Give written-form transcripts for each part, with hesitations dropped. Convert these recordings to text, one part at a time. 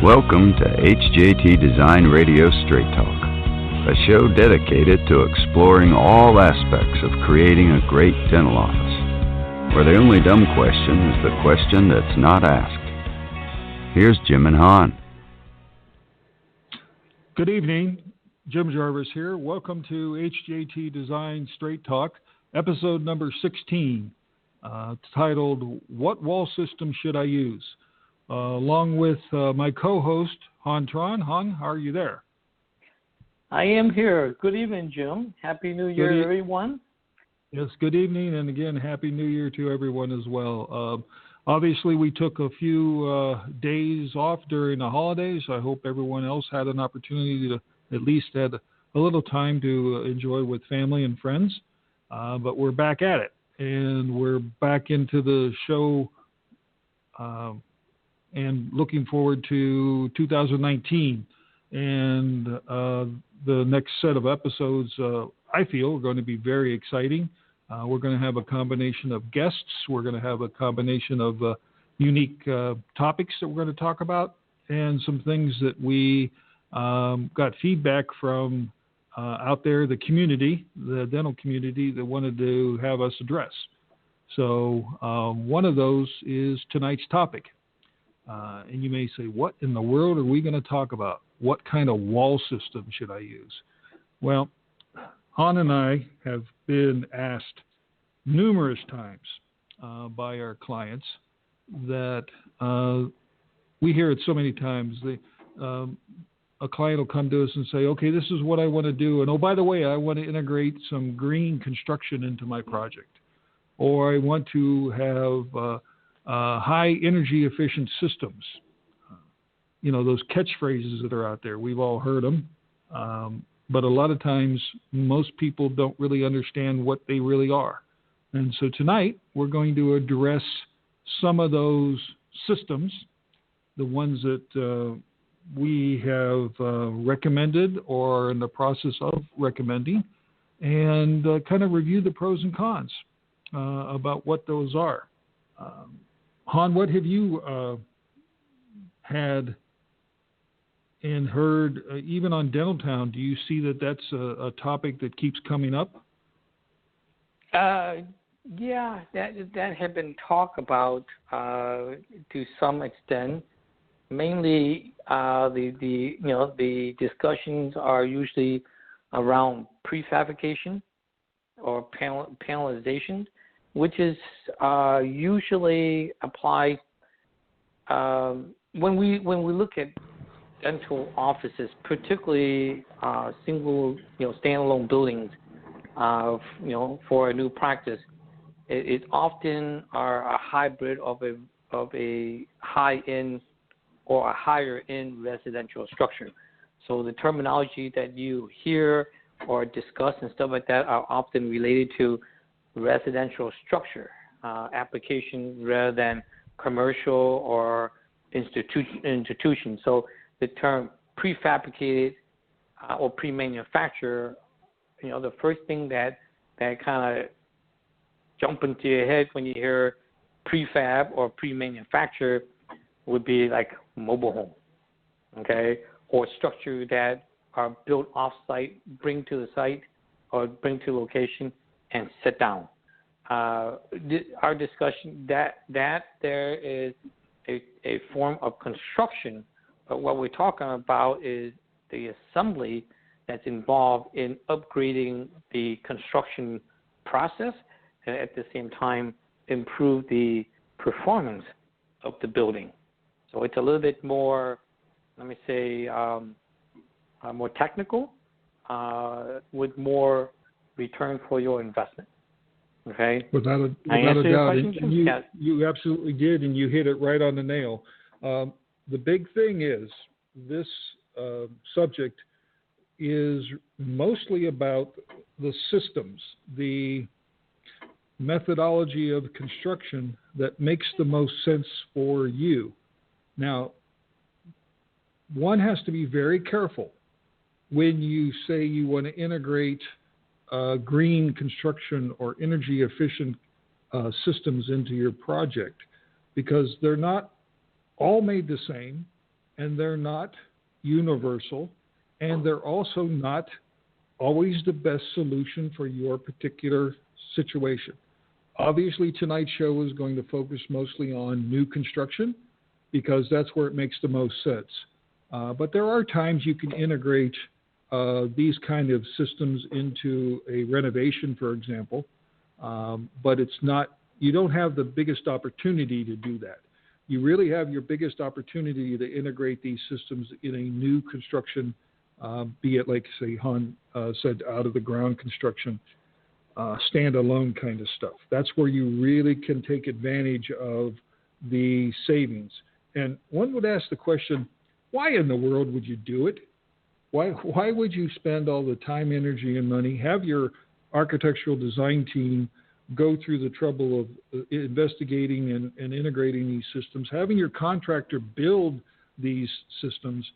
Welcome to HJT Design Radio Straight Talk, a show dedicated to exploring all aspects of creating a great dental office, where the only dumb question is the question that's not asked. Here's Jim and Han. Good evening. Jim Jarvis here. Welcome to HJT Design Straight Talk, episode number 16, titled, What Wall System Should I Use? Along with my co-host, Han Tron. Han, how are you there? I am here. Good evening, Jim. Happy New Year, everyone. Yes, good evening, and again, Happy New Year to everyone as well. Obviously, we took a few days off during the holidays. I hope everyone else had an opportunity to at least had a little time to enjoy with family and friends. But we're back at it, and we're back into the show and looking forward to 2019 and the next set of episodes. I feel are going to be very exciting. We're going to have a combination of guests. We're going to have a combination of unique topics that we're going to talk about, and some things that we got feedback from out there, the community, the dental community, that wanted to have us address. So one of those is tonight's topic. And you may say, what in the world are we going to talk about? What kind of wall system should I use? Well, Han and I have been asked numerous times by our clients that we hear it so many times. A client will come to us and say, okay, this is what I want to do. And oh, by the way, I want to integrate some green construction into my project. Or I want to have high energy efficient systems. Those catchphrases that are out there, we've all heard them. But a lot of times, most people don't really understand what they really are. And so tonight, we're going to address some of those systems, the ones that we have recommended or are in the process of recommending, and kind of review the pros and cons about what those are. Han, what have you had and heard, even on Dental Town? Do you see that that's a topic that keeps coming up? Yeah, that had been talked about to some extent. Mainly, the discussions are usually around prefabrication or panelization, which is usually applied when we look at dental offices, particularly single standalone buildings. For a new practice, it often are a hybrid of a high-end or a higher-end residential structure. So the terminology that you hear or discuss and stuff like that are often related to residential structure application rather than commercial or institution. So the term prefabricated or pre-manufactured, the first thing that kind of jump into your head when you hear prefab or pre-manufactured would be like mobile home, okay, or structure that are built off-site, bring to the site or bring to location and sit down. Our discussion that there is a form of construction, but what we're talking about is the assembly that's involved in upgrading the construction process and at the same time improve the performance of the building. So it's a little bit more, let me say, more technical with more return for your investment. Okay. Without a doubt, and you absolutely did, and you hit it right on the nail. The big thing is this subject is mostly about the systems, the methodology of construction that makes the most sense for you. Now, one has to be very careful when you say you want to integrate green construction or energy efficient systems into your project, because they're not all made the same, and they're not universal, and they're also not always the best solution for your particular situation. Obviously, tonight's show is going to focus mostly on new construction because that's where it makes the most sense. But there are times you can integrate these kind of systems into a renovation, for example, but it's not, you don't have the biggest opportunity to do that. You really have your biggest opportunity to integrate these systems in a new construction, be it like, say, Han said, out of the ground construction, standalone kind of stuff. That's where you really can take advantage of the savings. And one would ask the question, why in the world would you do it? Why would you spend all the time, energy, and money, have your architectural design team go through the trouble of investigating and integrating these systems, having your contractor build these systems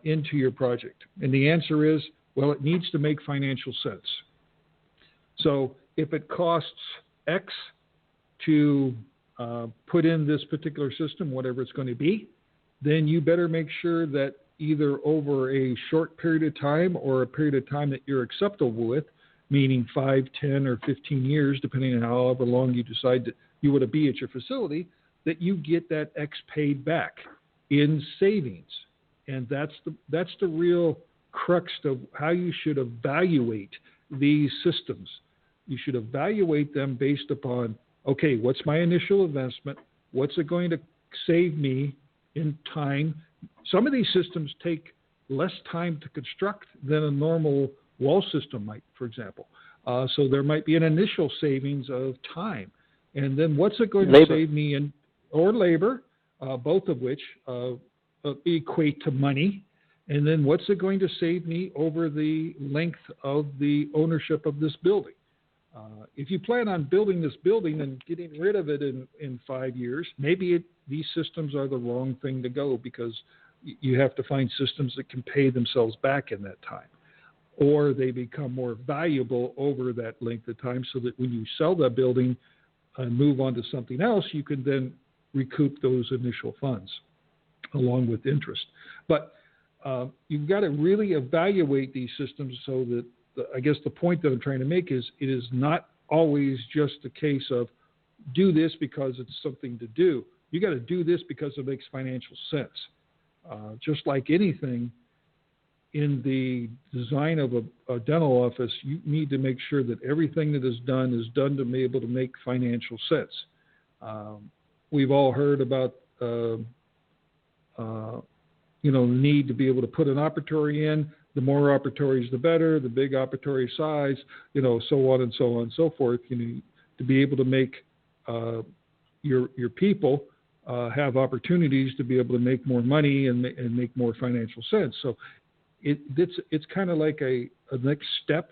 into your project? And the answer is, well, it needs to make financial sense. So if it costs X to put in this particular system, whatever it's going to be, then you better make sure that either over a short period of time or a period of time that you're acceptable with, meaning 5, 10, or 15 years, depending on however long you decide that you want to be at your facility, that you get that X paid back in savings. And that's the real crux of how you should evaluate these systems. You should evaluate them based upon, okay, what's my initial investment? What's it going to save me in time? Some of these systems take less time to construct than a normal wall system might, for example. So there might be an initial savings of time. And then what's it going to save me in, or labor, both of which equate to money. And then what's it going to save me over the length of the ownership of this building? If you plan on building this building and getting rid of it in 5 years, maybe these systems are the wrong thing to go, because you have to find systems that can pay themselves back in that time. Or they become more valuable over that length of time, so that when you sell that building and move on to something else, you can then recoup those initial funds along with interest. But you've got to really evaluate these systems so that, I guess the point that I'm trying to make is, it is not always just a case of do this because it's something to do. You got to do this because it makes financial sense. Just like anything in the design of a dental office, you need to make sure that everything that is done to be able to make financial sense. We've all heard about the need to be able to put an operatory in. The more operatories, the better. The big operatory size, so on and so on and so forth. To be able to make your people have opportunities to be able to make more money and make more financial sense. So it's kind of like a next step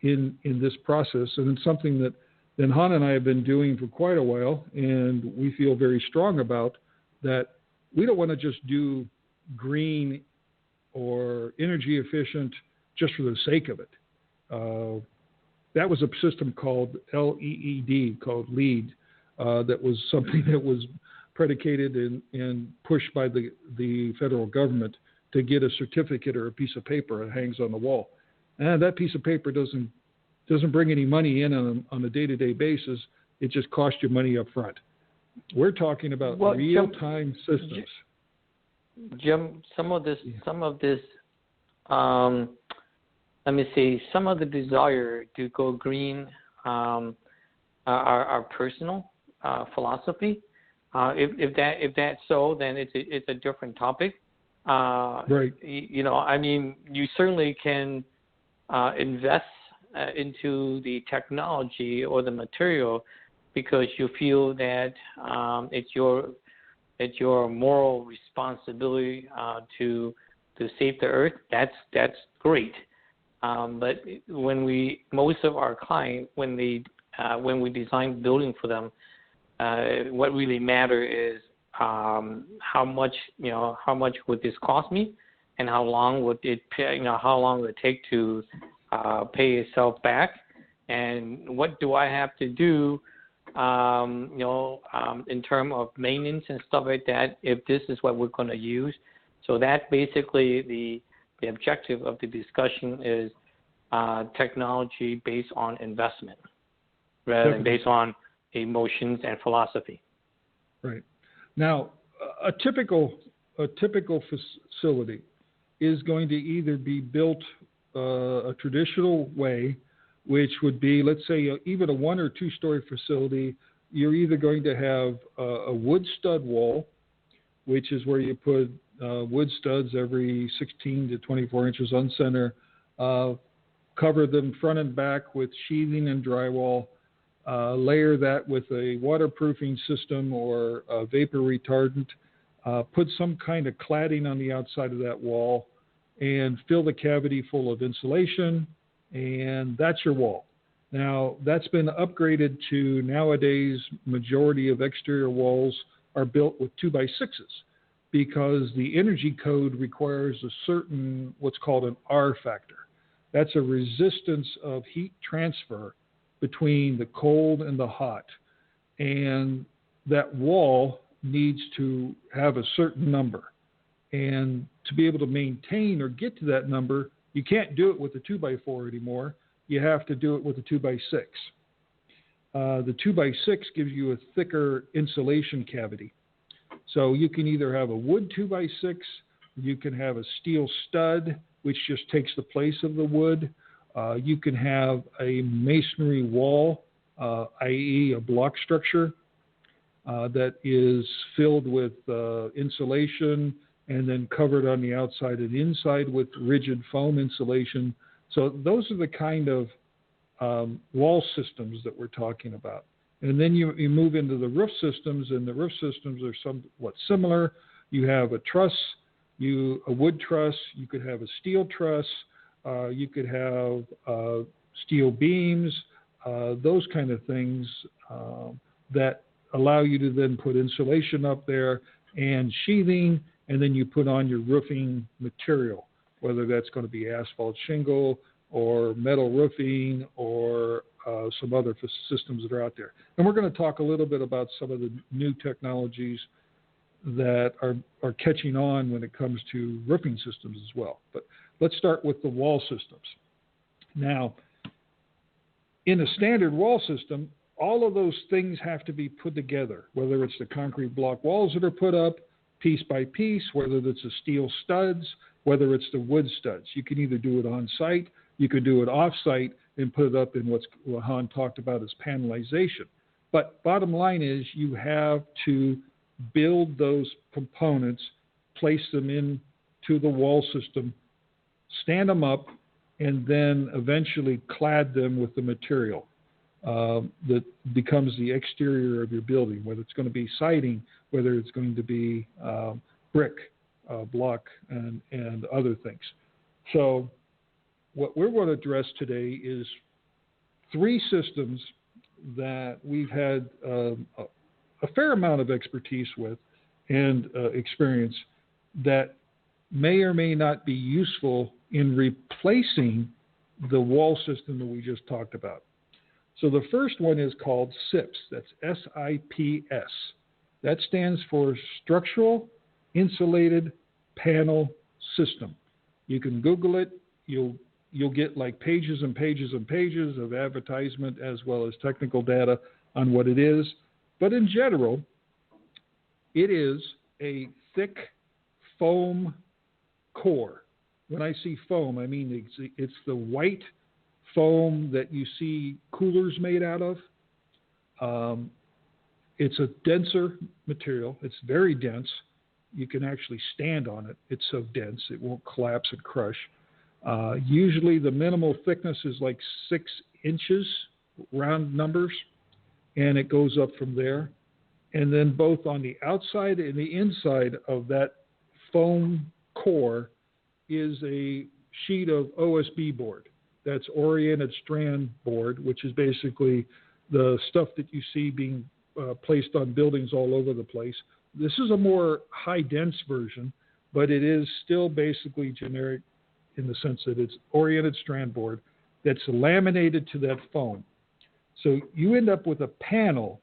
in this process, and it's something that then Han and I have been doing for quite a while, and we feel very strong about that. We don't want to just do green or energy efficient just for the sake of it. That was a system called LEED, called LEED, that was something that was predicated and pushed by the federal government to get a certificate or a piece of paper that hangs on the wall. And that piece of paper doesn't bring any money in on a day-to-day basis. It just costs you money up front. We're talking about real-time systems. Jim, some of this, let me see, some of the desire to go green are personal philosophy. If that's so, then it's a different topic. Right. You certainly can invest into the technology or the material because you feel that it's your moral responsibility to save the earth. That's great. But most of our clients, when we design building for them, what really matter is how much would this cost me, and how long would it take to pay itself back, and what do I have to do in terms of maintenance and stuff like that, if this is what we're going to use. So that basically the objective of the discussion is technology based on investment rather than based on emotions and philosophy. Right. Now, a typical facility is going to either be built a traditional way, which would be, let's say, even a 1 or 2 story facility. You're either going to have a wood stud wall, which is where you put wood studs every 16 to 24 inches on center, cover them front and back with sheathing and drywall, layer that with a waterproofing system or a vapor retardant, put some kind of cladding on the outside of that wall, and fill the cavity full of insulation, and that's your wall. Now, that's been upgraded to nowadays, majority of exterior walls are built with 2x6s because the energy code requires a certain, what's called an R factor. That's a resistance of heat transfer between the cold and the hot. And that wall needs to have a certain number. And to be able to maintain or get to that number, you can't do it with a 2x4 anymore. You have to do it with a 2x6. The 2x6 gives you a thicker insulation cavity. So you can either have a wood 2x6, you can have a steel stud, which just takes the place of the wood. You can have a masonry wall, i.e. a block structure that is filled with insulation and then covered on the outside and inside with rigid foam insulation. So those are the kind of wall systems that we're talking about. And then you move into the roof systems, and the roof systems are somewhat similar. You have a truss, a wood truss, you could have a steel truss, you could have steel beams, those kind of things that allow you to then put insulation up there and sheathing, and then you put on your roofing material, whether that's going to be asphalt shingle or metal roofing or some other systems that are out there. And we're going to talk a little bit about some of the new technologies that are catching on when it comes to roofing systems as well. But let's start with the wall systems. Now, in a standard wall system, all of those things have to be put together, whether it's the concrete block walls that are put up piece by piece, whether it's the steel studs, whether it's the wood studs. You can either do it on site, you could do it off site and put it up in what Han talked about as panelization. But bottom line is you have to build those components, place them into the wall system, stand them up, and then eventually clad them with the material that becomes the exterior of your building, whether it's going to be siding, whether it's going to be brick, block, and other things. So what we're going to address today is 3 systems that we've had a fair amount of expertise with and experience that may or may not be useful in replacing the wall system that we just talked about. So the first one is called SIPS. That's S-I-P-S. That stands for Structural Insulated Panel System. You can Google it. You'll get like pages and pages and pages of advertisement as well as technical data on what it is. But in general, it is a thick foam core. When I see foam, I mean it's the white foam that you see coolers made out of. It's a denser material. It's very dense. You can actually stand on it. It's so dense it won't collapse and crush. Usually the minimal thickness is like 6 inches, round numbers, and it goes up from there. And then both on the outside and the inside of that foam core is a sheet of OSB board. That's oriented strand board, which is basically the stuff that you see being placed on buildings all over the place. This is a more high dense version, but it is still basically generic in the sense that it's oriented strand board that's laminated to that foam. So you end up with a panel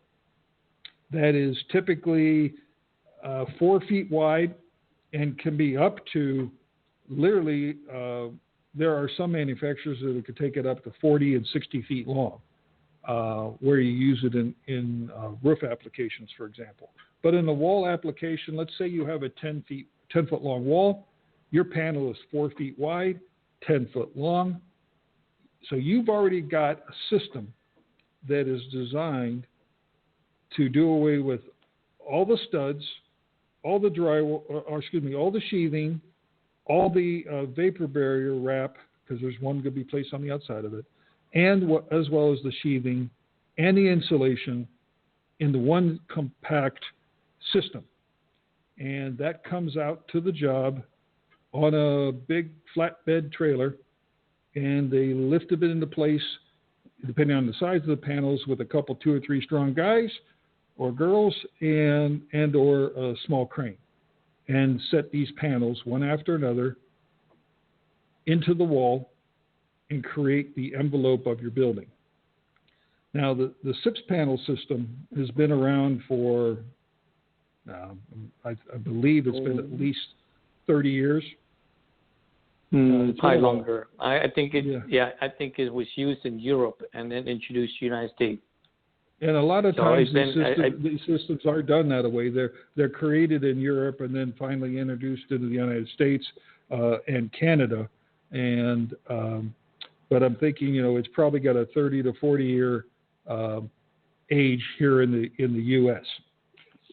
that is typically 4 feet wide and can be up to literally, there are some manufacturers that could take it up to 40 and 60 feet long, where you use it in roof applications, for example. But in the wall application, let's say you have a 10 foot long wall, your panel is 4 feet wide, 10 foot long. So you've already got a system that is designed to do away with all the studs, all the all the sheathing, all the vapor barrier wrap, because there's one going to be placed on the outside of it, and as well as the sheathing and the insulation into one compact system. And that comes out to the job on a big flatbed trailer, and they lift it into place, depending on the size of the panels, with a couple, 2 or 3 strong guys or girls and or a small crane, and set these panels one after another into the wall and create the envelope of your building. Now, the SIPS panel system has been around for, I believe it's been at least 30 years. Probably longer. I think I think it was used in Europe and then introduced to the United States. And a lot of times these systems are done that way. They're created in Europe and then finally introduced into the United States and Canada. And but I'm thinking, it's probably got a 30 to 40 year age here in the U.S.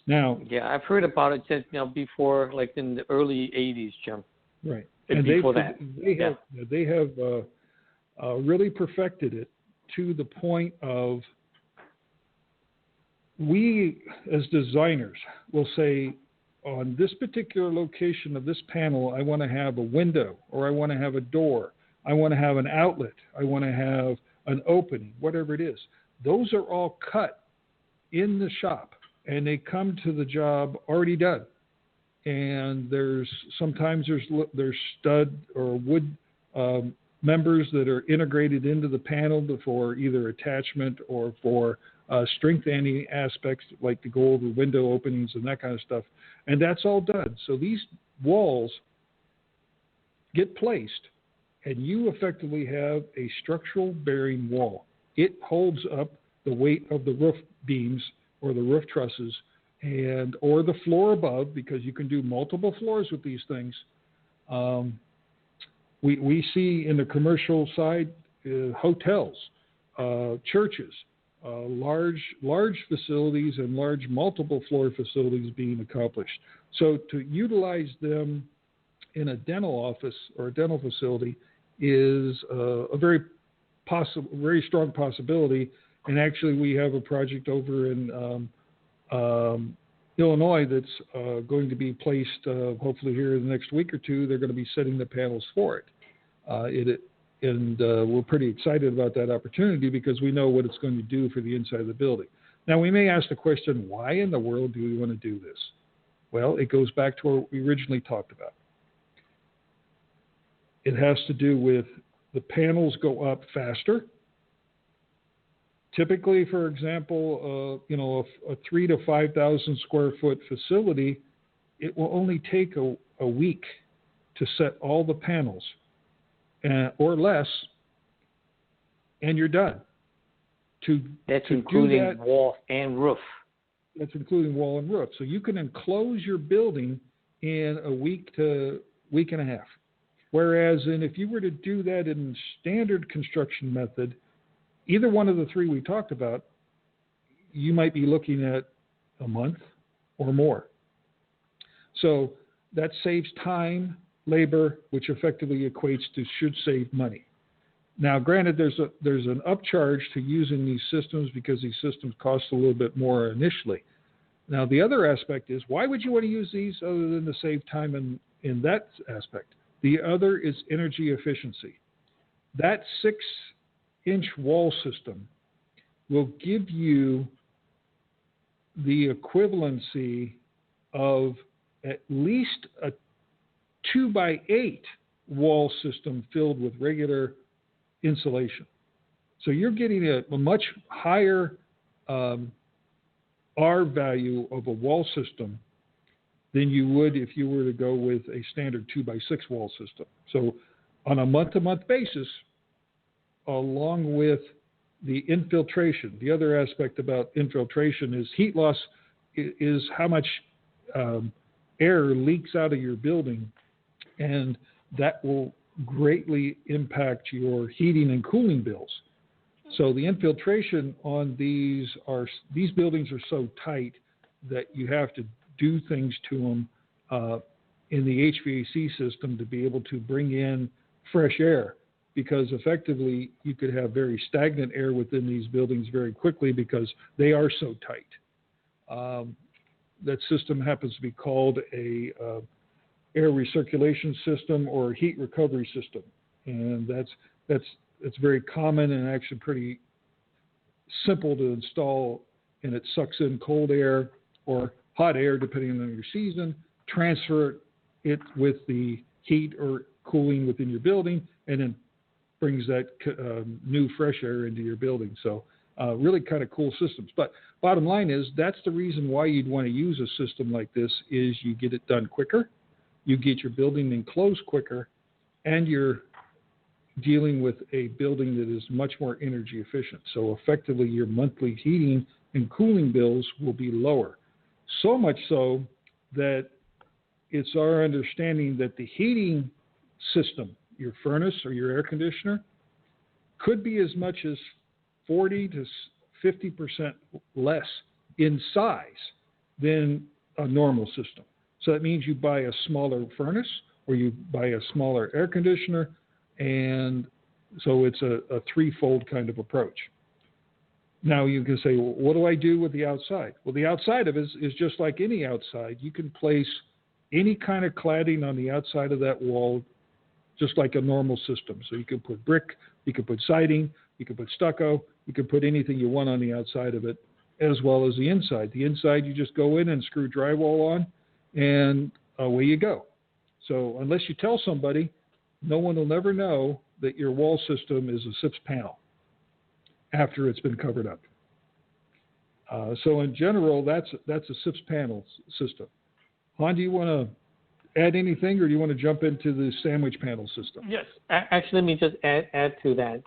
Now, yeah, I've heard about it since before, like in the early '80s, Jim. Right. And before that, they have really perfected it to the point of, we as designers will say, on this particular location of this panel, I want to have a window, or I want to have a door, I want to have an outlet, I want to have an opening, whatever it is. Those are all cut in the shop, and they come to the job already done. And sometimes there's stud or wood members that are integrated into the panel for either attachment or for strengthening aspects, like to go over window openings and that kind of stuff. And that's all done. So these walls get placed, and you effectively have a structural bearing wall. It holds up the weight of the roof beams or the roof trusses or the floor above, because you can do multiple floors with these things. We see in the commercial side hotels, churches, large facilities and large multiple floor facilities being accomplished. So to utilize them in a dental office or a dental facility is a very strong possibility. And actually, we have a project over in Illinois that's going to be placed hopefully here in the next week or two. They're going to be setting the panels for it. We're pretty excited about that opportunity because we know what it's going to do for the inside of the building. Now, we may ask the question, why in the world do we want to do this? Well, it goes back to what we originally talked about. It has to do with the panels go up faster. Typically, for example, a 3,000 to 5,000 square foot facility, it will only take a week to set all the panels, or less, and you're done. That's including wall and roof. That's including wall and roof. So you can enclose your building in a week to week and a half. Whereas if you were to do that in standard construction method, either one of the three we talked about, you might be looking at a month or more. So that saves time, labor, which effectively equates to should save money. Now, granted, there's an upcharge to using these systems because these systems cost a little bit more initially. Now, the other aspect is, why would you want to use these other than to save time in that aspect? The other is energy efficiency. That 6-inch wall system will give you the equivalency of at least a 2x8 wall system filled with regular insulation. So you're getting a much higher R value of a wall system than you would if you were to go with a standard 2x6 wall system. So on a month-to-month basis, along with the infiltration, the other aspect about infiltration is heat loss is how much air leaks out of your building, and that will greatly impact your heating and cooling bills. So the infiltration on these buildings are so tight that you have to do things to them in the HVAC system to be able to bring in fresh air, because effectively you could have very stagnant air within these buildings very quickly because they are so tight. That system happens to be called a air recirculation system or heat recovery system, and it's very common and actually pretty simple to install, and it sucks in cold air or hot air depending on your season, transfer it with the heat or cooling within your building, and then brings that new fresh air into your building. So really kind of cool systems. But bottom line is that's the reason why you'd want to use a system like this is you get it done quicker, you get your building enclosed quicker, and you're dealing with a building that is much more energy efficient. So effectively your monthly heating and cooling bills will be lower. So much so that it's our understanding that the heating system, your furnace or your air conditioner, could be as much as 40 to 50% less in size than a normal system. So that means you buy a smaller furnace or you buy a smaller air conditioner, and so it's a threefold kind of approach. Now you can say, well, what do I do with the outside? Well, the outside of it is just like any outside. You can place any kind of cladding on the outside of that wall just like a normal system. So you can put brick, you can put siding, you can put stucco, you can put anything you want on the outside of it, as well as the inside. The inside, you just go in and screw drywall on, and away you go. So unless you tell somebody, no one will never know that your wall system is a SIPS panel after it's been covered up. So in general, that's a SIPS panel system. Han, do you want to add anything, or do you want to jump into the sandwich panel system? Yes. Actually, let me just add to that.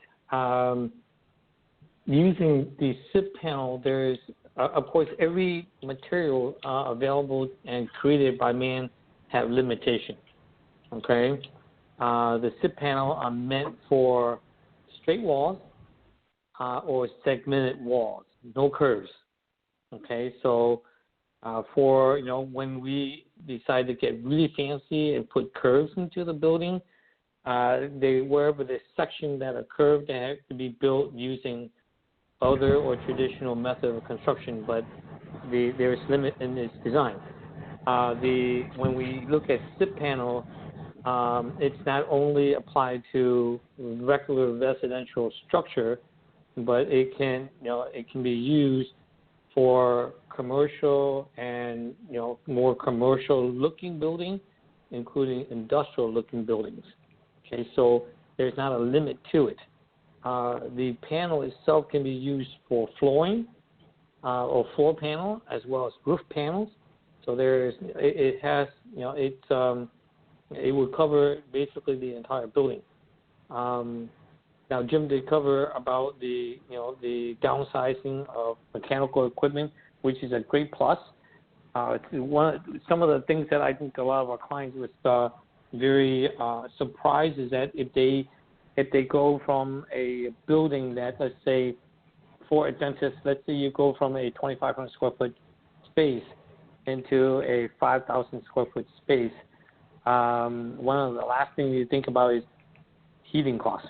Using the SIP panel, there's, of course, every material available and created by man have limitations. Okay? The SIP panel are meant for straight walls or segmented walls, no curves. Okay? So for, when we decide to get really fancy and put curves into the building, wherever the section that are curved, they have to be built using other or traditional method of construction, but there is limit in its design. When we look at SIP panel, it's not only applied to regular residential structure, but it can be used for commercial and more commercial looking buildings, including industrial looking buildings. Okay, so there's not a limit to it. The panel itself can be used for flooring or floor panel, as well as roof panels. So it will cover basically the entire building. Now, Jim did cover about the downsizing of mechanical equipment, which is a great plus. Some of the things that I think a lot of our clients was very surprised is that if they go from a building that, let's say, for a dentist, let's say you go from a 2,500 square foot space into a 5,000 square foot space, one of the last things you think about is heating costs.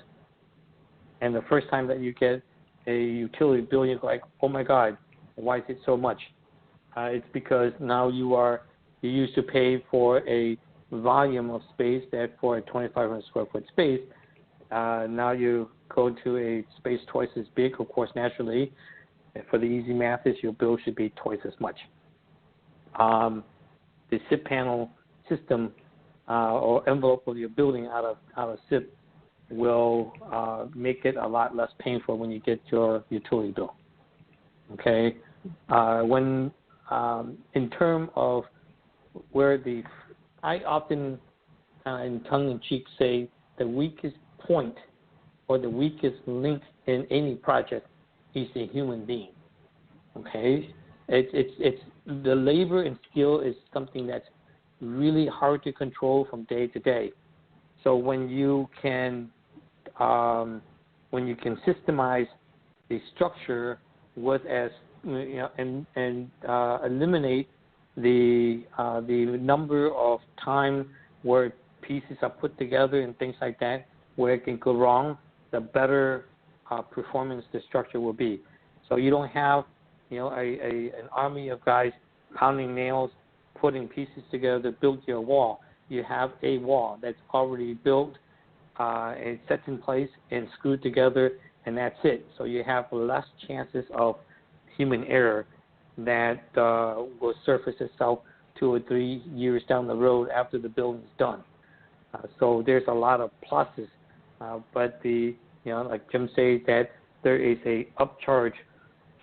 And the first time that you get a utility bill, you're like, oh my God, why is it so much? It's because now you used to pay for a volume of space that for a 2,500 square foot space, now you go to a space twice as big, of course, naturally. For the easy math is your bill should be twice as much. The SIP panel system or envelope of your building out of SIP will make it a lot less painful when you get your utility bill. Okay? In terms of I often, in tongue-in-cheek, say the weakest point or the weakest link in any project is a human being. Okay, it's the labor and skill is something that's really hard to control from day to day. So when you can systemize the structure with and eliminate the number of time where pieces are put together and things like that, where it can go wrong, the better performance the structure will be. So you don't have an army of guys pounding nails, putting pieces together to build your wall. You have a wall that's already built and set in place and screwed together, and that's it. So you have less chances of human error that will surface itself 2 or 3 years down the road after the building's done. So there's a lot of pluses, but like Jim said, that there is a upcharge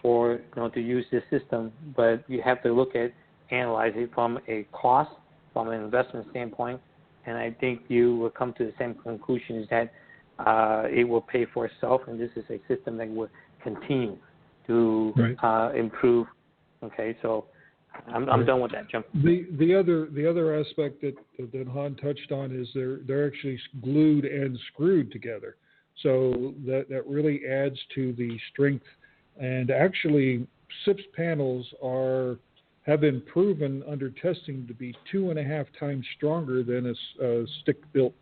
for to use this system, but you have to analyze it from a cost, from an investment standpoint, and I think you will come to the same conclusion, is that it will pay for itself, and this is a system that will continue to improve. Okay, so I'm done with that, Jim. The other aspect that Han touched on is they're actually glued and screwed together, so that really adds to the strength. And actually, SIPS panels have been proven under testing to be 2.5 times stronger than a stick-built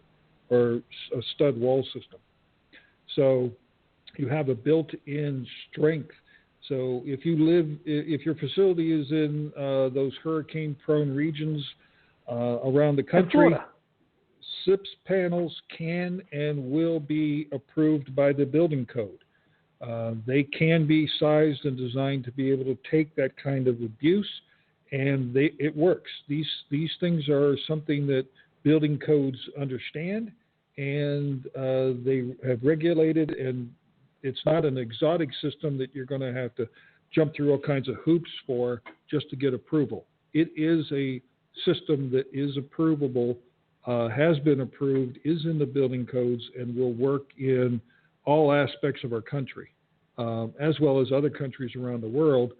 or a stud wall system. So you have a built-in strength. So if your facility is in those hurricane-prone regions around the country, SIPS panels can and will be approved by the building code. They can be sized and designed to be able to take that kind of abuse, and it works. These things are something that building codes understand, and they have regulated, and it's not an exotic system that you're going to have to jump through all kinds of hoops for just to get approval. It is a system that is approvable, has been approved, is in the building codes, and will work in all aspects of our country, as well as other countries around the world.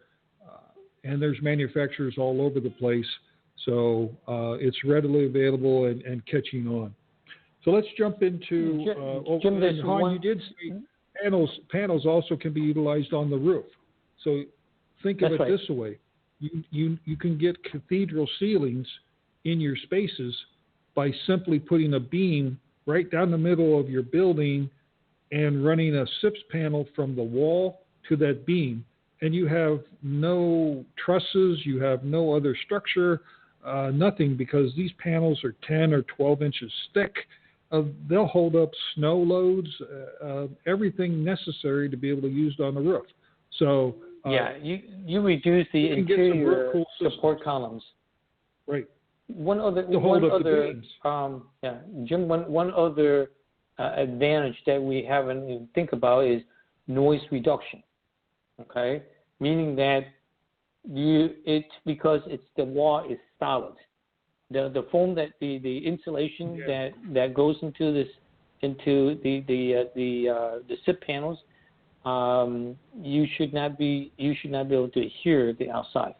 And there's manufacturers all over the place, so it's readily available and catching on. So let's jump into. Jim, Han, you did say panels also can be utilized on the roof. So think of it this way: you can get cathedral ceilings in your spaces by simply putting a beam right down the middle of your building and running a SIPS panel from the wall to that beam. And you have no trusses, you have no other structure, nothing, because these panels are 10 or 12 inches thick. They'll hold up snow loads, everything necessary to be able to use it on the roof. So you reduce the interior support columns. Right. One other Jim, one other advantage that we haven't even think about is noise reduction. Okay, meaning that because the wall is solid, the foam that the insulation that goes into the SIP panels, you should not be able to hear the outside.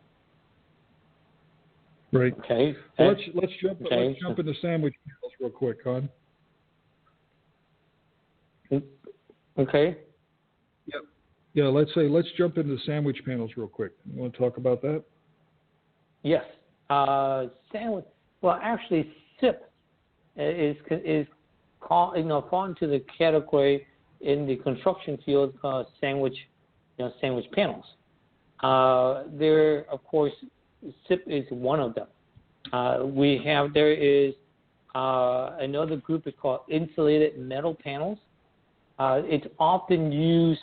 Right. Okay. Well, let's jump into sandwich panels real quick, hon. Okay. Yep. Yeah. Let's jump into sandwich panels real quick. You want to talk about that? Yes. Sandwich. Well, actually, SIP is called fall into the category in the construction field called sandwich panels. There, of course, SIP is one of them. There is another group is called insulated metal panels. It's often used.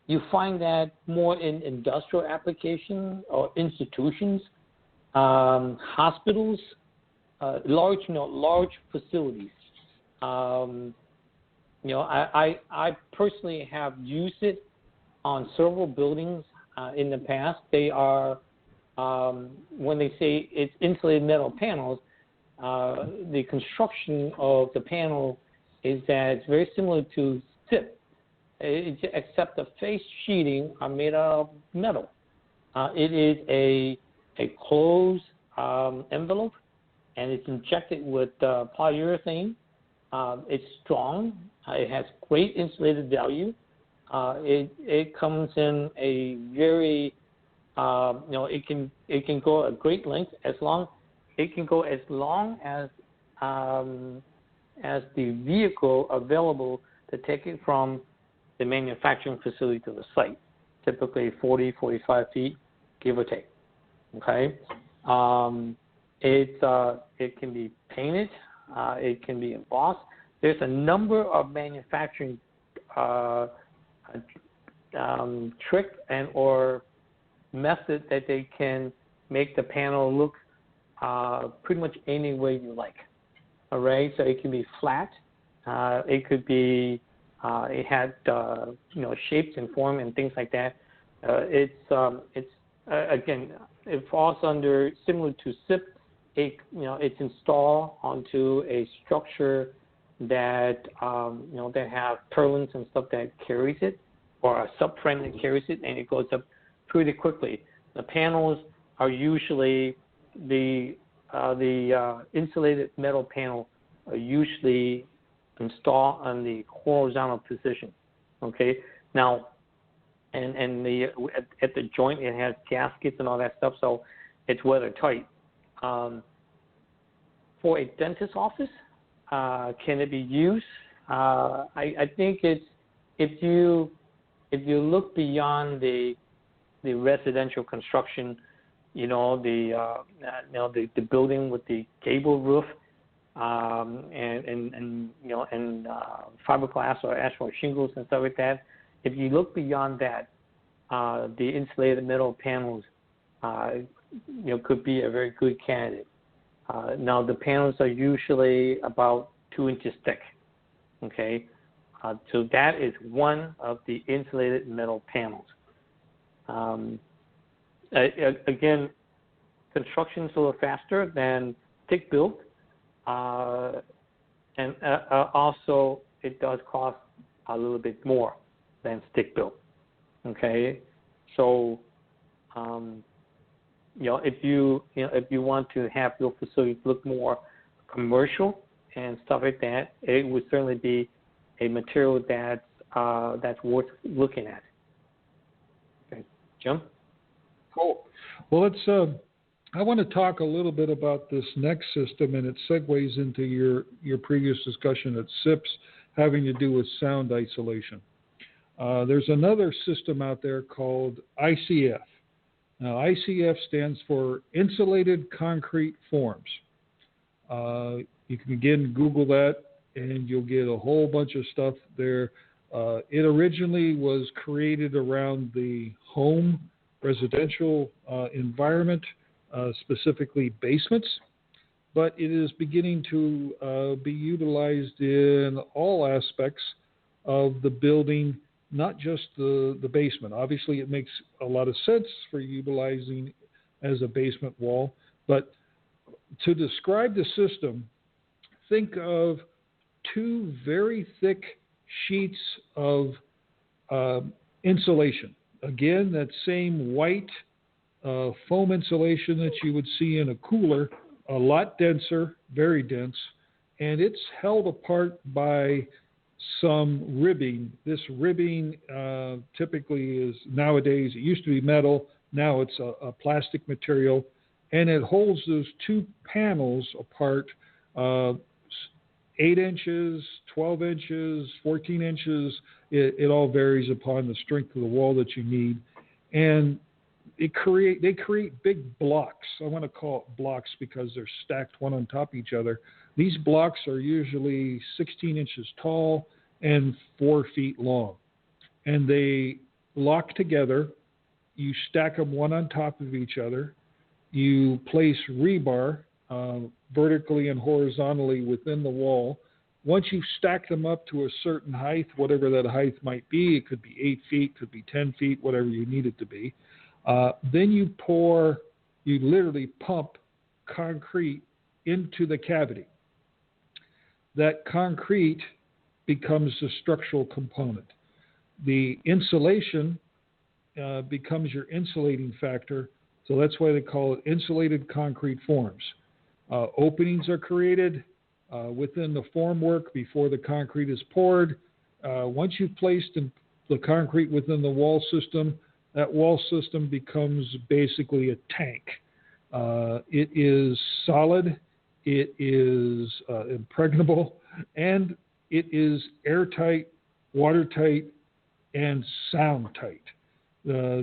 You find that more in industrial applications or institutions, hospitals, large facilities. I personally have used it on several buildings in the past. They are when they say it's insulated metal panels, the construction of the panel is that it's very similar to SIP, except the face sheeting are made out of metal. It is a closed envelope, and it's injected with polyurethane. It's strong. It has great insulated value. It comes in a very it can go a great length as long as the vehicle available to take it from the manufacturing facility to the site, typically 40, 45 feet, give or take. Okay, it can be painted, it can be embossed. There's a number of manufacturing trick and or method that they can make the panel look pretty much any way you like. All right, so it can be flat. It could be it had shapes and form and things like that. Again, it falls under similar to SIP. It's installed onto a structure that that have purlins and stuff that carries it, or a subframe that carries it, and it goes up pretty quickly. The panels are usually the insulated metal panel are usually installed on the horizontal position. Okay, now and at the joint it has gaskets and all that stuff, so it's weather tight. For a dentist office, can it be used? I think it's if you look beyond the residential construction, the building with the gable roof, and fiberglass or asphalt shingles and stuff like that. If you look beyond that, the insulated metal panels, could be a very good candidate. Now the panels are usually about 2 inches thick. Okay, so that is one of the insulated metal panels. Again, construction is a little faster than stick built, and also it does cost a little bit more than stick built. Okay, so if you want to have your facility look more commercial and stuff like that, it would certainly be a material that's worth looking at. Okay, Jim? Cool. Well, I want to talk a little bit about this next system, and it segues into your previous discussion at SIPs having to do with sound isolation. There's another system out there called ICF. Now, ICF stands for Insulated Concrete Forms. You can again Google that, and you'll get a whole bunch of stuff there. It originally was created around the home residential environment, specifically basements, but it is beginning to be utilized in all aspects of the building, not just the basement. Obviously, it makes a lot of sense for utilizing as a basement wall, but to describe the system, think of two very thick sheets of insulation. Again, that same white foam insulation that you would see in a cooler, a lot denser, very dense, and it's held apart by some ribbing. This ribbing typically is nowadays, it used to be metal, now it's a plastic material, and it holds those two panels apart 8 inches, 12 inches, 14 inches. It all varies upon the strength of the wall that you need. And they create big blocks. I want to call it blocks because they're stacked one on top of each other. These blocks are usually 16 inches tall and 4 feet long. And they lock together. You stack them one on top of each other. You place rebar vertically and horizontally within the wall. Once you've stacked them up to a certain height, whatever that height might be, it could be 8 feet, could be 10 feet, whatever you need it to be. Then you pour You literally pump concrete into the cavity. That concrete becomes the structural component. The insulation becomes your insulating factor, so that's why they call it insulated concrete forms. Openings are created within the formwork before the concrete is poured. Once you've placed the concrete within the wall system, that wall system becomes basically a tank. It is solid, it is impregnable, and it is airtight, watertight, and sound tight.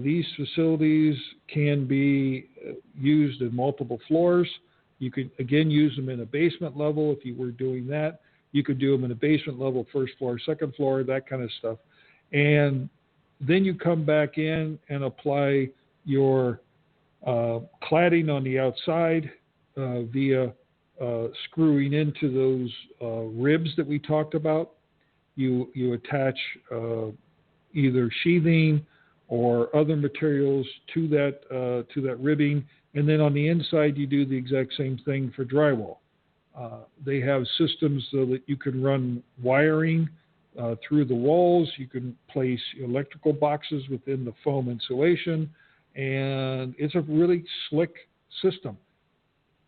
These facilities can be used in multiple floors. You could, again, use them in a basement level if you were doing that. You could do them in a basement level, first floor, second floor, that kind of stuff. And then you come back in and apply your cladding on the outside via screwing into those ribs that we talked about. You attach either sheathing or other materials to that ribbing, and then on the inside you do the exact same thing for drywall. They have systems so that you can run wiring through the walls. You can place electrical boxes within the foam insulation, and it's a really slick system.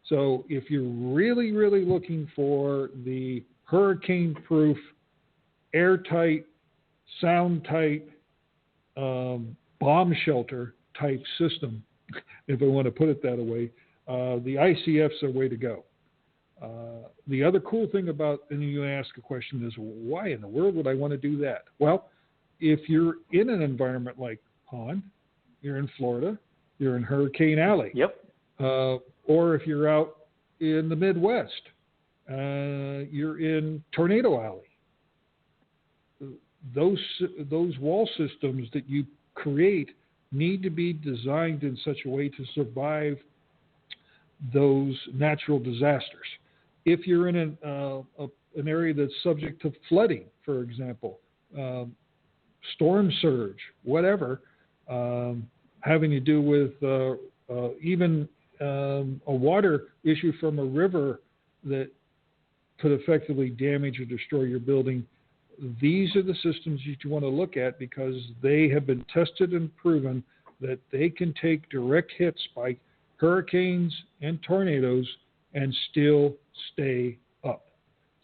So if you're really, really looking for the hurricane-proof, airtight, sound-tight, bomb shelter type system, if I want to put it that way, the ICF's a way to go. The other cool thing about, and you ask a question is, why in the world would I want to do that? Well, if you're in an environment like Pond, you're in Florida, you're in Hurricane Alley. Yep. Or if you're out in the Midwest, you're in Tornado Alley. Those wall systems that you create need to be designed in such a way to survive those natural disasters. If you're in an area that's subject to flooding, for example, storm surge, whatever, having to do with even a water issue from a river that could effectively damage or destroy your building, these are the systems that you want to look at because they have been tested and proven that they can take direct hits by hurricanes and tornadoes and still stay up.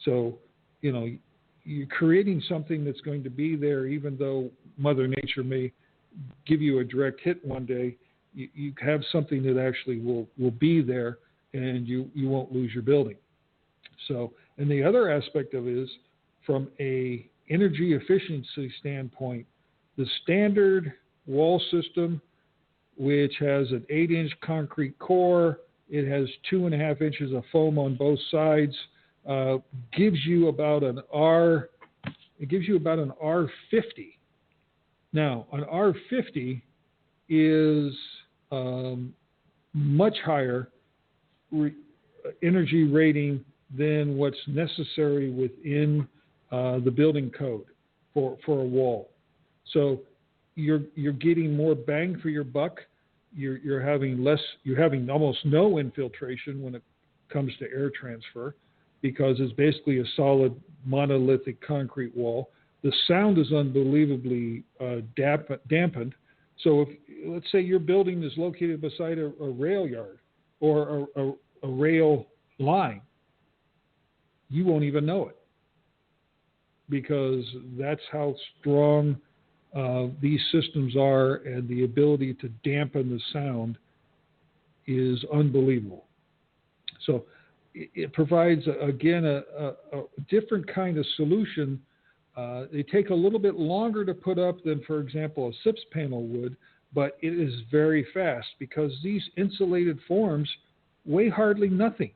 So, you're creating something that's going to be there even though Mother Nature may give you a direct hit one day. You have something that actually will be there and you won't lose your building. So, and the other aspect of it is from a energy efficiency standpoint, the standard wall system, which has an 8-inch concrete core, it has 2.5 inches of foam on both sides, gives you about an R50. Now, an R50 is much higher energy rating than what's necessary within the building code for a wall. So you're getting more bang for your buck. You're having almost no infiltration when it comes to air transfer because it's basically a solid monolithic concrete wall. The sound is unbelievably dampened. So if, let's say your building is located beside a rail yard or a rail line, you won't even know it because that's how strong these systems are, and the ability to dampen the sound is unbelievable. So it provides, again, a different kind of solution. They take a little bit longer to put up than, for example, a SIPS panel would, but it is very fast because these insulated forms weigh hardly nothing.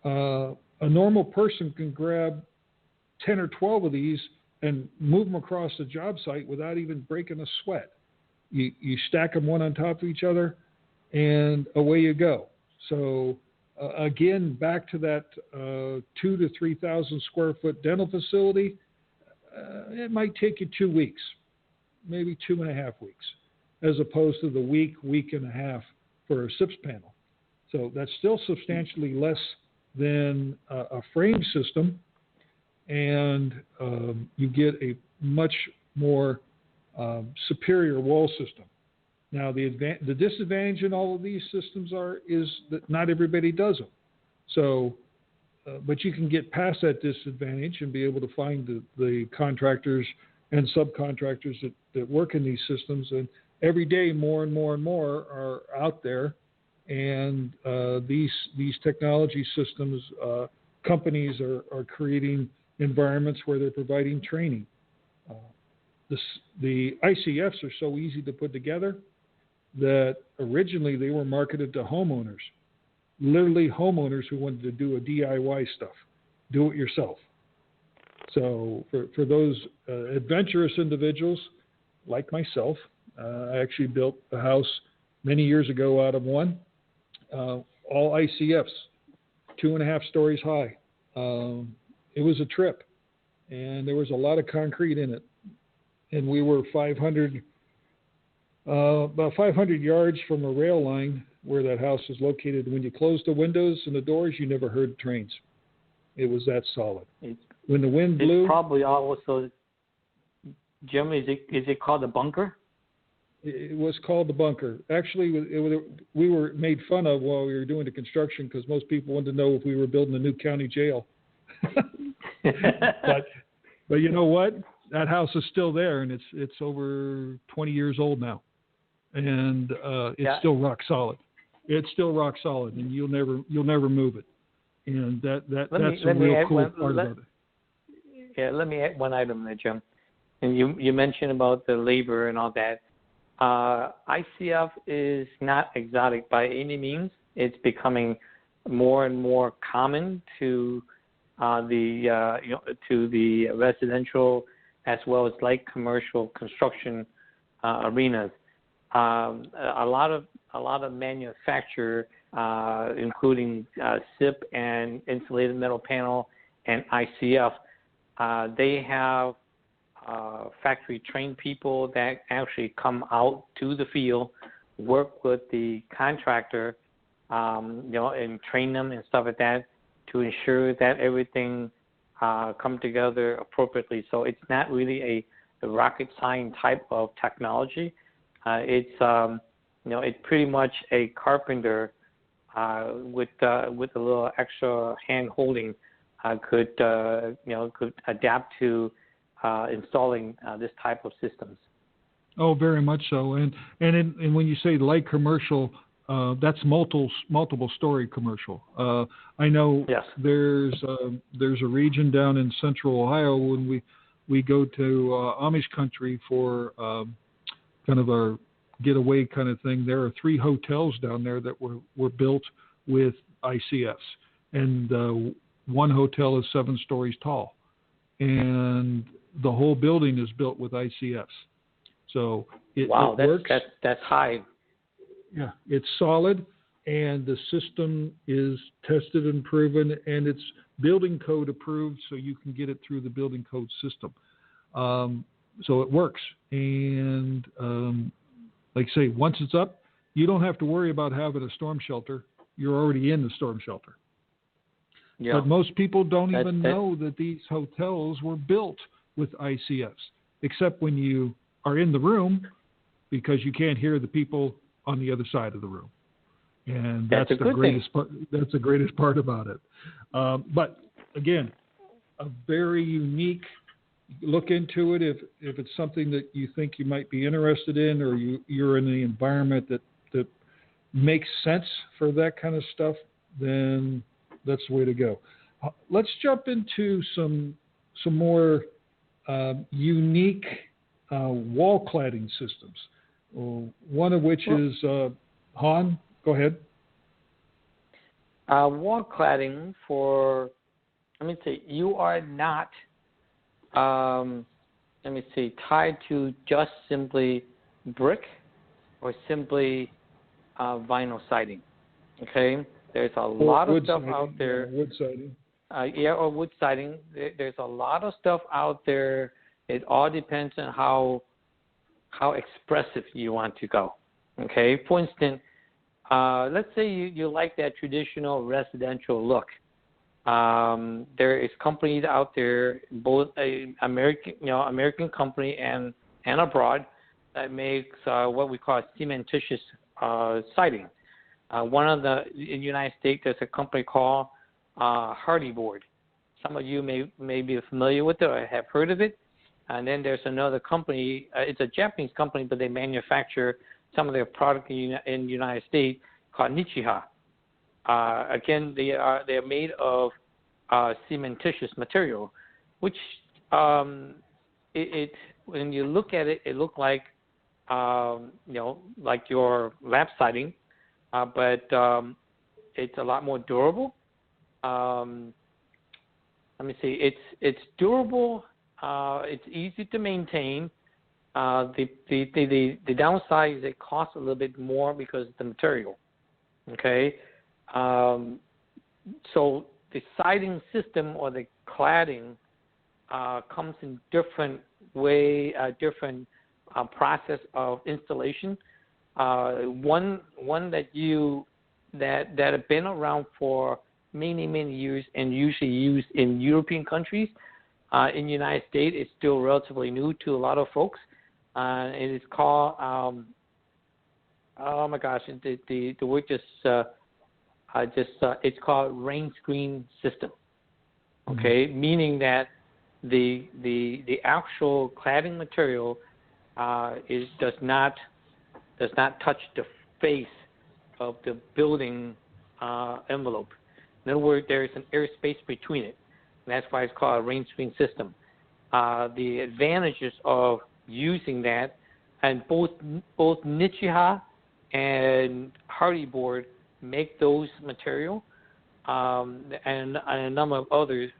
A normal person can grab 10 or 12 of these and move them across the job site without even breaking a sweat. You stack them one on top of each other, and away you go. So again, back to that 2,000 to 3,000 square foot dental facility, it might take you 2 weeks, maybe 2.5 weeks, as opposed to the week and a half for a SIPS panel. So that's still substantially less than a frame system, and you get a much more superior wall system. Now, the disadvantage in all of these systems is that not everybody does them. So, but you can get past that disadvantage and be able to find the contractors and subcontractors that work in these systems. And every day, more and more and more are out there. And these technology systems, companies are creating environments where they're providing training. The ICFs are so easy to put together that originally they were marketed to homeowners, literally homeowners who wanted to do a DIY stuff, do it yourself. So for those adventurous individuals like myself, I actually built a house many years ago out of one, all ICFs, 2.5 stories high. It was a trip, and there was a lot of concrete in it. And we were about 500 yards from a rail line where that house is located. When you closed the windows and the doors, you never heard trains. It was that solid. When the wind blew, it's probably also, Jim, is it called a bunker? It was called the bunker. Actually, we were made fun of while we were doing the construction because most people wanted to know if we were building a new county jail. but you know what? That house is still there, and it's over 20 years old now, and it's still rock solid. It's still rock solid, and you'll never move it. And that's a real cool part about it. Yeah, let me add one item there, Jim. And you mentioned about the labor and all that. ICF is not exotic by any means. It's becoming more and more common to the residential as well as light commercial construction arenas. A lot of manufacturer, including SIP and insulated metal panel and ICF, they have factory trained people that actually come out to the field, work with the contractor, and train them and stuff like that to ensure that everything come together appropriately. So it's not really a rocket science type of technology. It's pretty much a carpenter with a little extra hand holding could adapt to installing this type of systems. Oh, very much so. And when you say light commercial, that's multiple story commercial. I know there's a region down in central Ohio when we go to Amish country for kind of our getaway kind of thing. There are 3 hotels down there that were built with ICFs, and one hotel is 7 stories tall, and the whole building is built with ICFs. So it works. That's high. Yeah, it's solid, and the system is tested and proven, and it's building code approved, so you can get it through the building code system. So it works, and like I say, once it's up, you don't have to worry about having a storm shelter. You're already in the storm shelter. Yeah. But most people don't even know that these hotels were built with ICFs, except when you are in the room, because you can't hear the people on the other side of the room, and that's the greatest part. That's the greatest part about it. But again, a very unique. Look into it if it's something that you think you might be interested in, or you're in the environment that makes sense for that kind of stuff. Then that's the way to go. Let's jump into some more unique wall cladding systems. One of which is Han. Go ahead. Wall cladding you are not. Tied to just simply brick or simply vinyl siding. Okay, there's a lot of stuff out there. Wood siding. Or wood siding. There's a lot of stuff out there. It all depends on how expressive you want to go. Okay, for instance, let's say you like that traditional residential look. There is companies out there, both American company and abroad, that makes what we call cementitious siding. In the United States, there's a company called Hardy Board. Some of you may be familiar with it or have heard of it. And then there's another company. It's a Japanese company, but they manufacture some of their product in the United States called Nichiha. Again, they're made of cementitious material, which when you look at it, it looks like like your lap siding, but it's a lot more durable. Let me see. It's durable. It's easy to maintain. The downside is it costs a little bit more because of the material. Okay, so the siding system or the cladding comes in different process of installation. One that have been around for many years and usually used in European countries. In the United States, it's still relatively new to a lot of folks. It is called, oh my gosh, the word it's called rain screen system. Okay, meaning that the actual cladding material does not touch the face of the building envelope. In other words, there is an airspace between it. And that's why it's called a rain screen system. The advantages of using that, and both Nichiha and Hardy Board make those material, and a number of others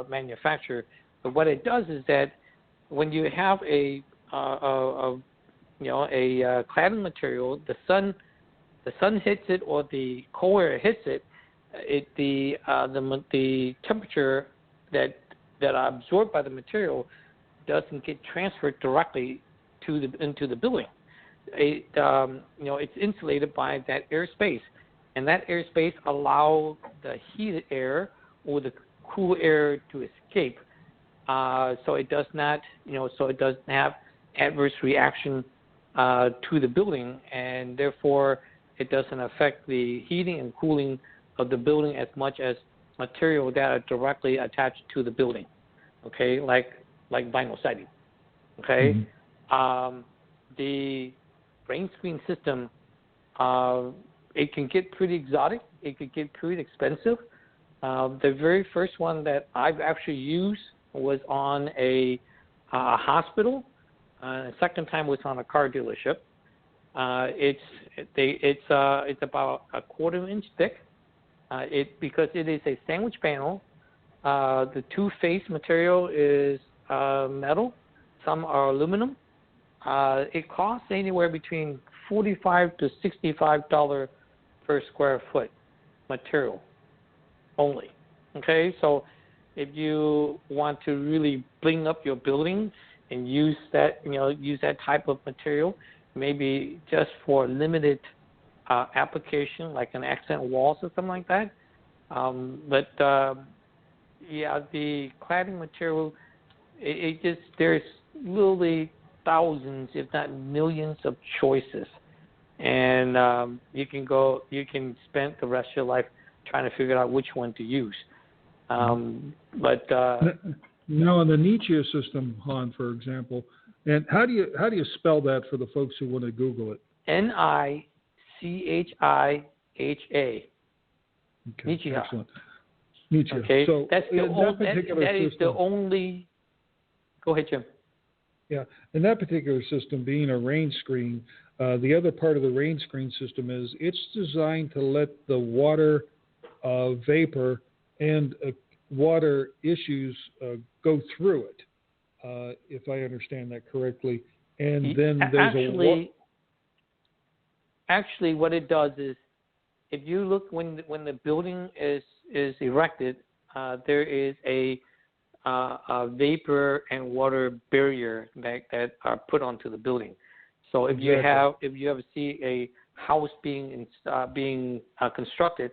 manufacture. But what it does is that when you have a cladding material, the sun hits it or the cold air hits it, the temperature that are absorbed by the material doesn't get transferred directly into the building. It's insulated by that airspace, and that airspace allows the heated air or the cool air to escape. So it does not, so it doesn't have adverse reaction to the building, and therefore it doesn't affect the heating and cooling of the building as much as material that are directly attached to the building, okay, like vinyl siding, okay. The rain screen system, it can get pretty exotic. It could get pretty expensive. The very first one that I've actually used was on a hospital. The second time was on a car dealership. It's about a 1/4 inch thick. Because it is a sandwich panel, the two-face material is metal. Some are aluminum. It costs anywhere between $45 to $65 per square foot material only. Okay, so if you want to really bling up your building and use that type of material, maybe just for limited application, like an accent walls or something like that. The cladding material, there's literally thousands, if not millions, of choices, and you can spend the rest of your life trying to figure out which one to use. Now, in the Nichiha system, Han, for example, and how do you spell that for the folks who want to Google it? Nichiha. Okay, Nichiha. excellent. Nichiha. Okay, so that is the only. Go ahead, Jim. Yeah, in that particular system, being a rain screen, the other part of the rain screen system is it's designed to let the water, vapor, and water issues go through it, if I understand that correctly. And then there's Actually, what it does is, if you look when the building is erected, there is a vapor and water barrier that are put onto the building. So if you ever see a house being constructed.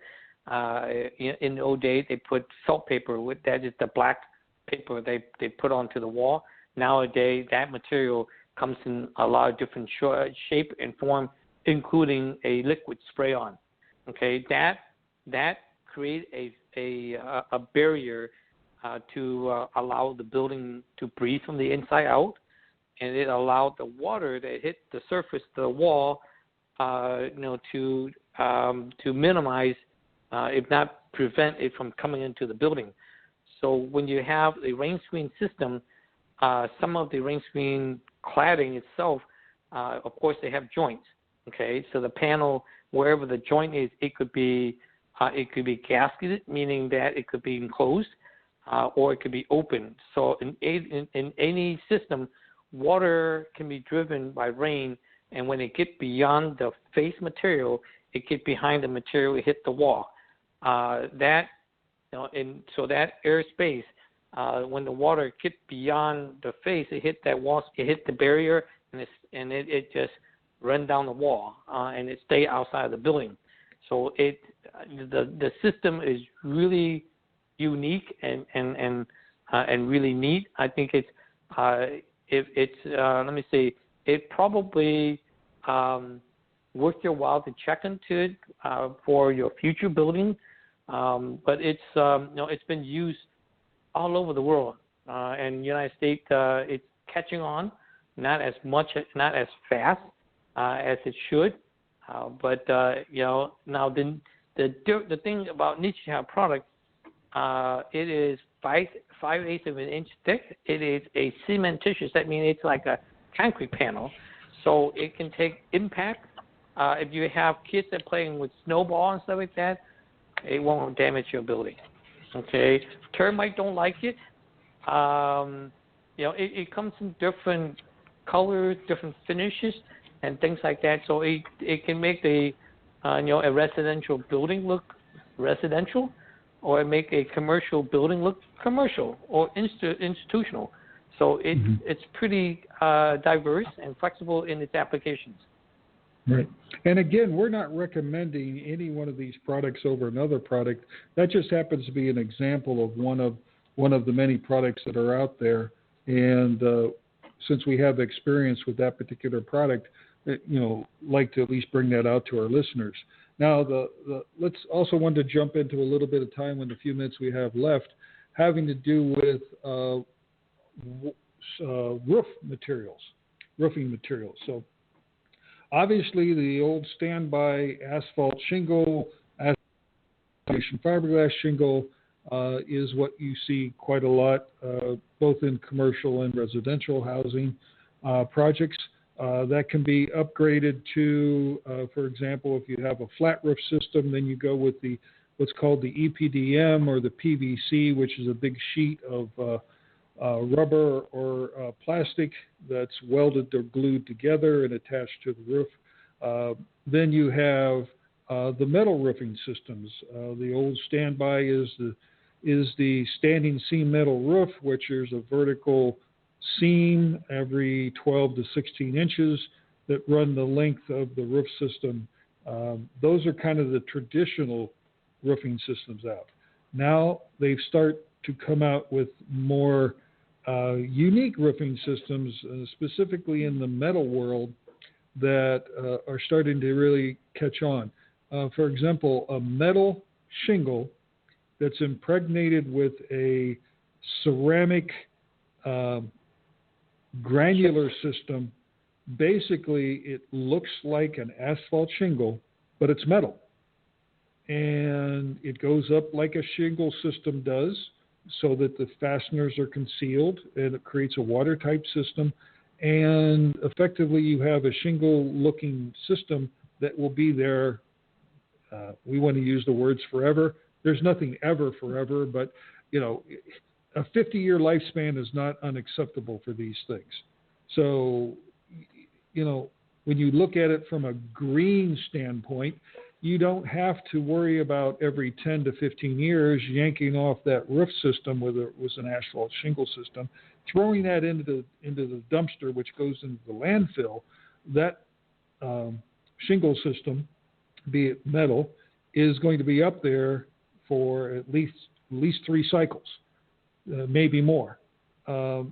In the old days, they put felt paper with that is the black paper they put onto the wall. Nowadays, that material comes in a lot of different shape and form, including a liquid spray-on. Okay, that creates a barrier to allow the building to breathe from the inside out, and it allowed the water that hit the surface of the wall, to minimize, if not prevent it from coming into the building. So when you have a rain screen system, some of the rain screen cladding itself, of course, they have joints. Okay, so the panel, wherever the joint is, it could be gasketed, meaning that it could be enclosed, or it could be open. So in any system, water can be driven by rain, and when it gets beyond the face material, it gets behind the material, it hit the wall. So that airspace, when the water gets beyond the face, it hit that wall, it hit the barrier, and it just run down the wall, and it stay outside of the building. So the system is really unique and really neat. I think it's let me see, it probably worth your while to check into it for your future building. But it's been used all over the world. And United States, it's catching on, not as fast as it should. But now the thing about Nichia product, it is 5/8 of an inch thick. It is a cementitious. That means it's like a concrete panel, so it can take impact. If you have kids that are playing with snowball and stuff like that, it won't damage your building. Okay, termite don't like it. It comes in different colors, different finishes, and things like that. So it can make a residential building look residential, or make a commercial building look commercial or institutional. So it's pretty diverse and flexible in its applications. Right. And again, we're not recommending any one of these products over another product. That just happens to be an example of one of the many products that are out there. And since we have experience with that particular product, like to at least bring that out to our listeners. Now, let's also want to jump into a little bit of time in the few minutes we have left, having to do with roofing materials. So obviously the old standby asphalt shingle, fiberglass shingle is what you see quite a lot, both in commercial and residential housing projects. That can be upgraded to, for example, if you have a flat roof system, then you go with what's called the EPDM or the PVC, which is a big sheet of rubber or plastic that's welded or glued together and attached to the roof. Then you have the metal roofing systems. The old standby is the standing seam metal roof, which is a vertical seam every 12 to 16 inches that run the length of the roof system. Those are kind of the traditional roofing systems out. Now they've started to come out with more unique roofing systems, specifically in the metal world, that are starting to really catch on. For example, a metal shingle that's impregnated with a ceramic granular system. Basically, it looks like an asphalt shingle, but it's metal. And it goes up like a shingle system does, so that the fasteners are concealed, and it creates a watertight system. And effectively, you have a shingle-looking system that will be there. We want to use the words forever. There's nothing ever forever, but a 50-year lifespan is not unacceptable for these things. So, when you look at it from a green standpoint, you don't have to worry about every 10 to 15 years yanking off that roof system, whether it was an asphalt shingle system, throwing that into the dumpster, which goes into the landfill. That shingle system, be it metal, is going to be up there for at least 3 cycles, maybe more.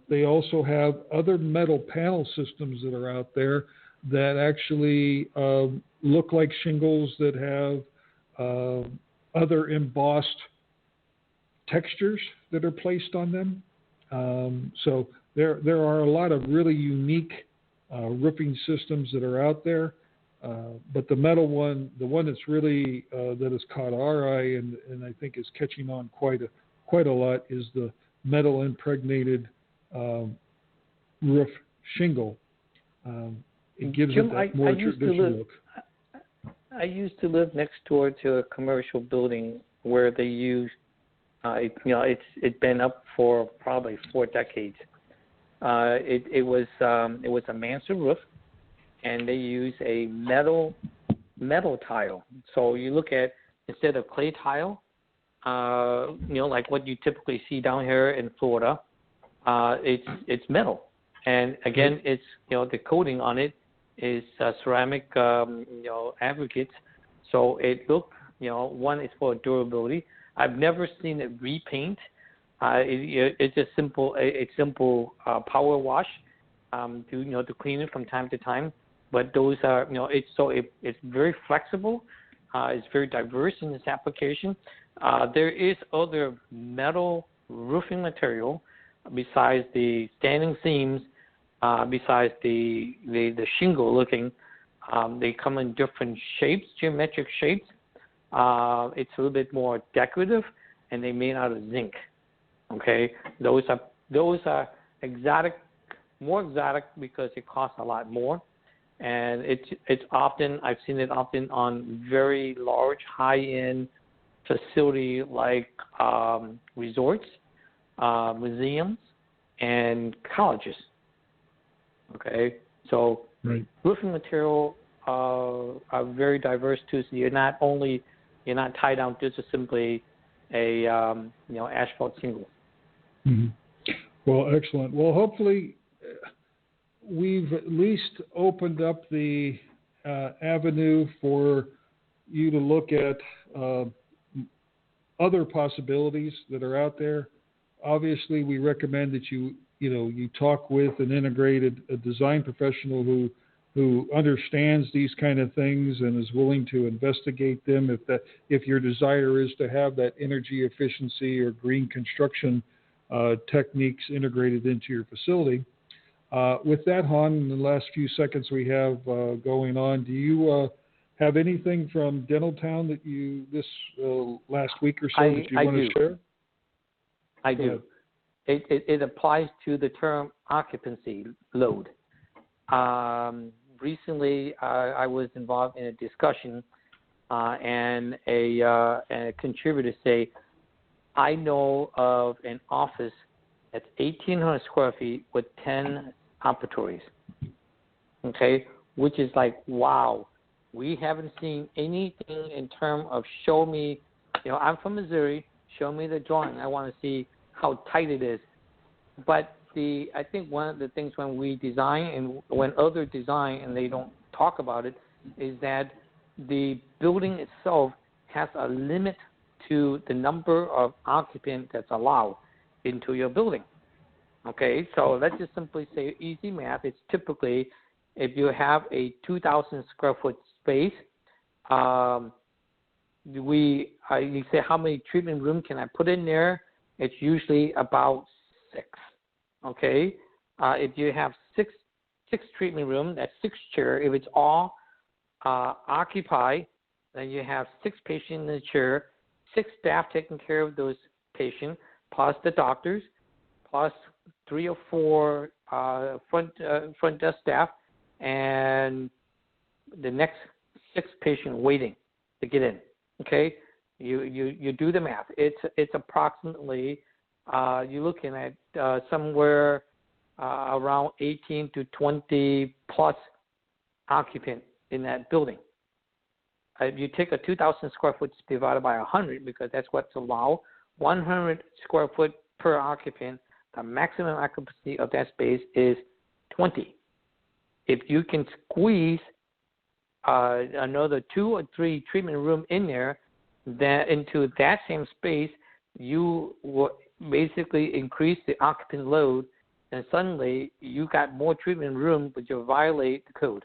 They also have other metal panel systems that are out there that actually look like shingles that have other embossed textures that are placed on them. So there are a lot of really unique roofing systems that are out there. But the metal one, the one that's really that has caught our eye and I think is catching on quite a lot, is the metal impregnated roof shingle. It gives Jim, it that more traditional look. I used to live next door to a commercial building where they use, it's been up for probably 4 decades. It was a mansard roof, and they use a metal tile. So you look at, instead of clay tile, like what you typically see down here in Florida, it's metal. And again, it's, the coating on it is ceramic, aggregates. So it looks, one is for durability. I've never seen it repaint. It's a simple power wash to clean it from time to time. But those are, it's very flexible. It's very diverse in its application. There is other metal roofing material besides the standing seams, besides the shingle looking. They come in different shapes, geometric shapes. It's a little bit more decorative, and they made out of zinc. Okay, those are exotic, more exotic because it costs a lot more, and it's often, I've seen it often on very large, high-end facility like resorts, museums, and colleges. Okay, so right. Roofing material are very diverse too. So you're not tied down to just simply a asphalt shingle. Mm-hmm. Well, excellent. Well, hopefully we've at least opened up the avenue for you to look at other possibilities that are out there. Obviously, we recommend that you talk with an integrated design professional who understands these kind of things and is willing to investigate them if your desire is to have that energy efficiency or green construction techniques integrated into your facility. With that, Han, in the last few seconds we have going on, do you have anything from Dentaltown that you, this last week or so, that you want to share? I do. It applies to the term occupancy load. Recently, I was involved in a discussion, and a contributor say, I know of an office that's 1,800 square feet with 10 operatories, okay, which is like, wow. We haven't seen anything in terms of show me, I'm from Missouri, show me the drawing. I want to see how tight it is. But I think one of the things when we design and when others design and they don't talk about it is that the building itself has a limit to the number of occupants that's allowed into your building. Okay, so let's just simply say easy math. It's typically, if you have a 2,000 square foot space, you say how many treatment rooms can I put in there? It's usually about 6. Okay, if you have six treatment rooms, that's 6 chairs. If it's all occupied, then you have 6 patients in the chair, 6 staff taking care of those patients, plus the doctors, plus 3 or 4 front desk staff, and the next 6 patients waiting to get in. Okay, you do the math. It's approximately you're looking at somewhere around 18 to 20 plus occupants in that building. If you take a 2,000 square foot divided by 100, because that's what's allowed, 100 square foot per occupant, the maximum occupancy of that space is 20. If you can squeeze another 2 or 3 treatment room in there, then into that same space, you will basically increase the occupant load, and suddenly you got more treatment room, but you violate the code.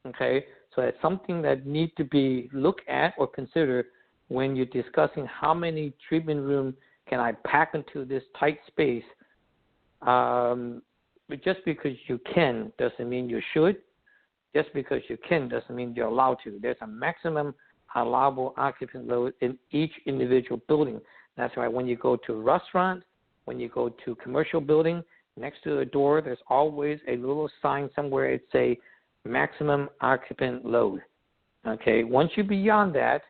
Okay, so that's something that needs to be looked at or considered when you're discussing how many treatment room can I pack into this tight space. But just because you can doesn't mean you should. Just because you can doesn't mean you're allowed to. There's a maximum allowable occupant load in each individual building. That's why when you go to a restaurant, when you go to commercial building, next to the door, there's always a little sign somewhere. It's a maximum occupant load. Okay, once you're beyond that,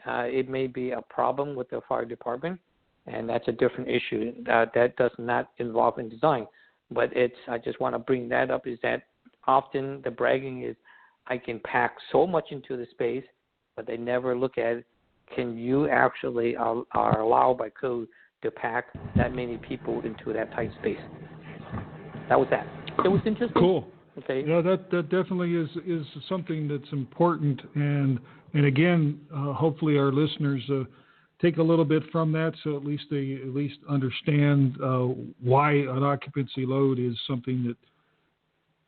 it may be a problem with the fire department, and that's a different issue. That does not involve in design. But I just want to bring that up, is that often the bragging is, I can pack so much into the space, but they never look at, can you actually are allowed by code to pack that many people into that tight space. That was that. It was interesting. Cool. Okay. Yeah, that definitely is something that's important, and again, hopefully our listeners take a little bit from that, so at least they understand why an occupancy load is something that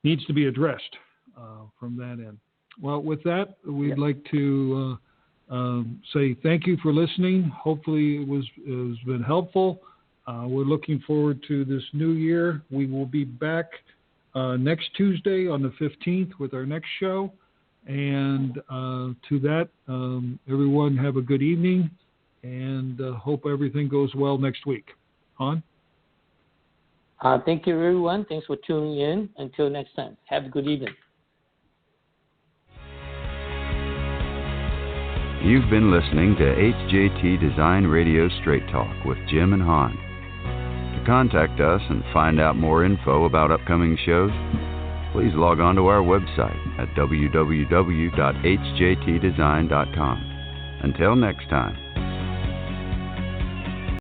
needs to be addressed from that end. Well, with that, we'd like to say thank you for listening. Hopefully it has been helpful. We're looking forward to this new year. We will be back next Tuesday on the 15th with our next show. And to that, everyone have a good evening, and hope everything goes well next week. Han? Thank you, everyone. Thanks for tuning in. Until next time, have a good evening. You've been listening to HJT Design Radio Straight Talk with Jim and Han. To contact us and find out more info about upcoming shows, please log on to our website at www.hjtdesign.com. Until next time.